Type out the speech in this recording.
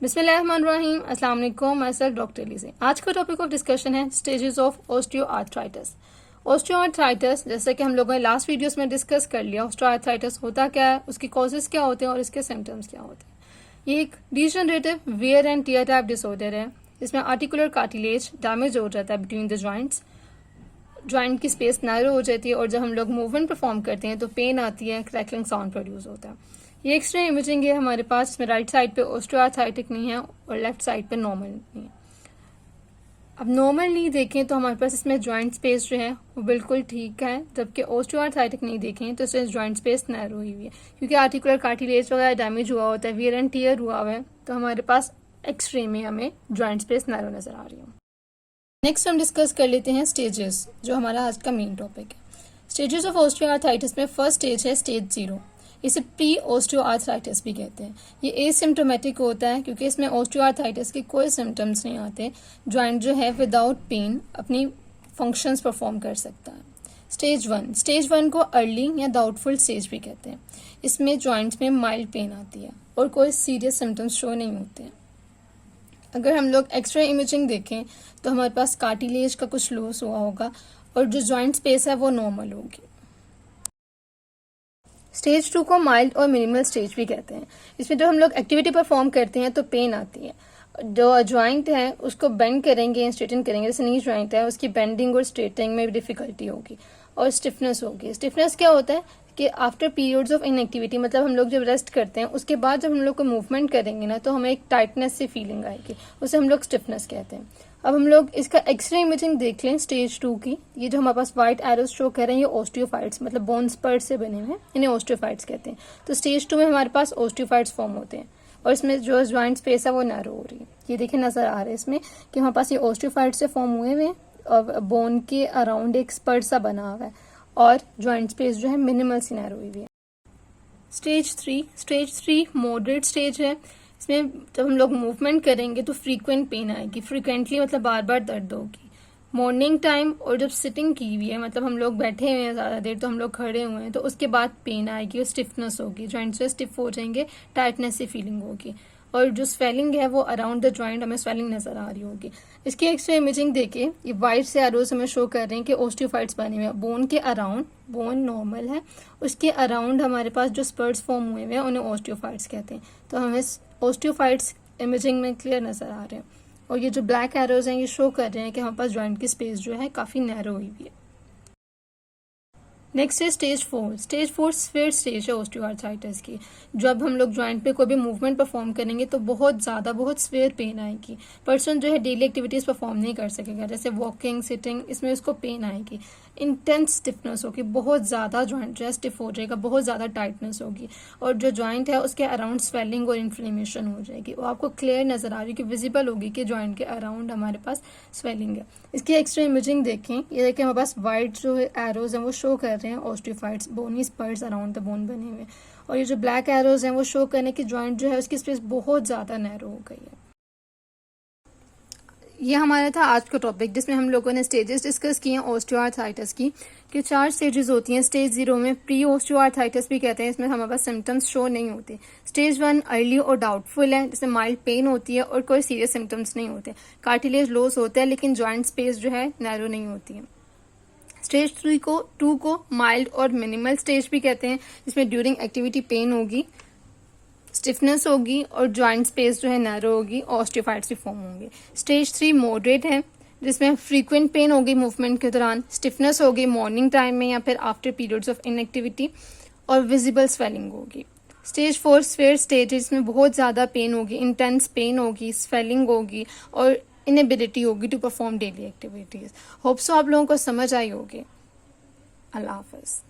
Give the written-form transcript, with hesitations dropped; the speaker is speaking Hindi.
बिस्मिल्लाहिर्रहमानिर्रहीम। अस्सलाम वालेकुम। मैं सर डॉक्टर लीज़े। आज का टॉपिक ऑफ डिस्कशन है स्टेजेस ऑफ ऑस्टियोआर्थराइटिस। ऑस्टियोआर्थराइटिस जैसे कि हम लोगों ने लास्ट वीडियोस में डिस्कस कर लिया, ऑस्टियोआर्थराइटिस होता क्या है, उसकी कॉजेज क्या होते हैं और इसके सिम्टम्स क्या होते हैं। ये एक degenerative wear and tear type disorder है। इसमें आर्टिकुलर कार्टिलेज डैमेज हो जाता है बिटवीन द जॉइंट्स। जॉइंट की स्पेस नैरो हो जाती है और जब हम लोग मूवमेंट परफॉर्म करते हैं तो पेन आती है, क्रैकलिंग साउंड प्रोड्यूस होता है। ये एक्सरे इमेजिंग है हमारे पास। इसमें राइट साइड पे ऑस्टियोआर्थराइटिक नहीं है और लेफ्ट साइड पे नॉर्मल नहीं है। अब नॉर्मल नहीं देखें तो हमारे पास इसमें जॉइंट स्पेस जो है वो बिल्कुल ठीक है, जबकि ऑस्टियोआर्थराइटिक नहीं देखें तो इसमें जॉइंट स्पेस नैरो हुई है क्योंकि आर्टिकुलर कार्टिलेज वगैरह डैमेज हुआ होता है, वियर एंड टियर हुआ है, तो हमारे पास एक्सरे में हमें जॉइंट स्पेस नैरो नजर आ रही है। नेक्स्ट हम डिस्कस कर लेते हैं स्टेजेस, जो हमारा आज का मेन टॉपिक है। स्टेजेस ऑफ ऑस्टियोआर्थराइटिस में फर्स्ट स्टेज है स्टेज 0। इसे प्री ऑस्टियोआर्थराइटिस भी कहते हैं। ये एसिम्टोमेटिक होता है क्योंकि इसमें ऑस्टियोआर्थराइटिस के कोई सिम्टम्स नहीं आते। जॉइंट जो है विदाउट पेन अपनी फंक्शंस परफॉर्म कर सकता है। स्टेज 1 को अर्ली या डाउटफुल स्टेज भी कहते हैं। इसमें जॉइंट्स में माइल्ड पेन आती है और कोई सीरियस सिम्टम्स शो नहीं होते हैं। अगर हम लोग एक्सरे इमेजिंग देखें तो हमारे पास कार्टिलेज का कुछ लॉस हुआ होगा और जो जॉइंट स्पेस है वो नॉर्मल होगी। स्टेज 2 को माइल्ड और मिनिमल स्टेज भी कहते हैं। इसमें जब हम लोग एक्टिविटी परफॉर्म करते हैं तो पेन आती है। जो जॉइंट है उसको बेंड करेंगे या स्ट्रेटन करेंगे, जैसे नी जॉइंट है उसकी बेंडिंग और स्ट्रेटनिंग में भी डिफिकल्टी होगी और स्टिफनेस होगी। स्टिफनेस क्या होता है कि आफ्टर पीरियड्स ऑफ इनएक्टिविटी, मतलब हम लोग जब रेस्ट करते हैं उसके बाद जब हम लोग को मूवमेंट करेंगे ना तो हमें एक टाइटनेस सी फीलिंग आएगी, उसे हम लोग स्टिफनेस कहते हैं। अब हम लोग इसका एक्सरे इमेजिंग देख लें स्टेज 2 की। ये जो हमारे पास व्हाइट एरोस शो कर रहे हैं ये ऑस्टियोफाइट्स, मतलब बोन स्पर्ट से बने हुए हैं, इन्हें ऑस्टियोफाइट्स कहते हैं। तो स्टेज 2 में हमारे पास ऑस्टियोफाइट्स फॉर्म होते हैं और इसमें जो ज्वाइंट स्पेस है वो नैरो हो रही है। ये देखिए नजर आ रहा है इसमें कि हमारे पास ये ऑस्टियोफाइट्स से फॉर्म हुए हुए हैं और बोन के अराउंड एक स्पर्ट सा बना हुआ है और ज्वाइंट स्पेस जो है मिनिमल सी नैरो हुई है। स्टेज 3 मॉडरेट स्टेज है। इसमें जब हम लोग मूवमेंट करेंगे तो फ्रीक्वेंट पेन आएगी, फ्रीक्वेंटली मतलब बार बार दर्द होगी। मॉर्निंग टाइम और जब सिटिंग की हुई है, मतलब हम लोग बैठे हुए हैं ज़्यादा देर तो हम लोग खड़े हुए हैं, तो उसके बाद पेन आएगी और स्टिफनेस होगी, जॉइंट से स्टिफ हो जाएंगे, टाइटनेस से फीलिंग होगी और जो स्वेलिंग है वो अराउंड द जॉइंट हमें स्वेलिंग नजर आ रही होगी। इसकी एक्सरे इमेजिंग देखे, ये वाइट से एरोज हमें शो कर रहे हैं कि ऑस्टियोफाइट्स बने हुए हैं। बोन के अराउंड, बोन नॉर्मल है, उसके अराउंड हमारे पास जो स्पर्ट्स फॉर्म हुए हैं उन्हें ऑस्टियोफाइट्स कहते हैं। तो हमें ऑस्टियोफाइट्स इमेजिंग में क्लियर नजर आ रहे हैं और ये जो ब्लैक एरोज हैं ये शो कर रहे हैं कि हमारे पास जॉइंट की स्पेस जो है काफी नैरो हुई है। नेक्स्ट है स्टेज 4 स्फीयर स्टेज है ऑस्टियोआर्थराइटिस की। जब हम लोग जॉइंट पे कोई भी मूवमेंट परफॉर्म करेंगे तो बहुत स्फीयर पेन आएगी। पर्सन जो है डेली एक्टिविटीज परफॉर्म नहीं कर सकेगा, जैसे वॉकिंग, सिटिंग, इसमें उसको पेन आएगी। इंटेंस स्टिफनेस होगी, बहुत ज़्यादा जॉइंट जो है स्टिफ हो जाएगा, बहुत ज़्यादा टाइटनेस होगी और जो जॉइंट है उसके अराउंड स्वेलिंग और इन्फ्लेमेशन हो जाएगी। वो आपको क्लियर नजर आ रही है कि विजिबल होगी कि जॉइंट के अराउंड हमारे पास स्वेलिंग है। इसकी एक्सरे इमेजिंग देखें, ये देखें हमारे पास वाइट जो एरोज हैं वो शो कर रहे हैं osteophytes, bony spurts around the bone बने हुए, और ये जो ब्लैक एरोज हैं वो शो करने की जॉइंट जो है उसकी स्पेस बहुत ज़्यादा नैरो हो गई है। ये हमारा था आज का टॉपिक जिसमें हम लोगों ने स्टेजेस डिस्कस किए हैं ऑस्टियोआर्थराइटिस की, कि 4 स्टेजेस होती हैं। स्टेज 0 में प्री ऑस्टियोआर्थराइटिस भी कहते हैं, इसमें हमारे पास सिम्टम्स शो नहीं होते। स्टेज 1 अर्ली और डाउटफुल है, जिसमें माइल्ड पेन होती है और कोई सीरियस सिम्टम्स नहीं होते। कार्टिलेज लॉस होता है लेकिन जॉइंट स्पेस जो है नैरो नहीं होती है। स्टेज 2 को माइल्ड और मिनिमल स्टेज भी कहते हैं, जिसमें ड्यूरिंग एक्टिविटी पेन होगी, स्टिफनेस होगी और जॉइंट स्पेस जो है नैरो होगी, ऑस्टियोफाइट्स भी फॉर्म होंगे। स्टेज 3 मॉडरेट है, जिसमें फ्रीक्वेंट पेन होगी मूवमेंट के दौरान, स्टिफनेस होगी मॉर्निंग टाइम में या फिर आफ्टर पीरियड्स ऑफ इनएक्टिविटी और विजिबल स्वेलिंग होगी। स्टेज 4 स्फीयर स्टेज है, जिसमें बहुत ज़्यादा पेन होगी, इंटेंस पेन होगी, स्वेलिंग होगी और इनएबिलिटी होगी to perform daily activities. Hope so आप लोगों को समझ आई होगी। अल्लाह हाफिज।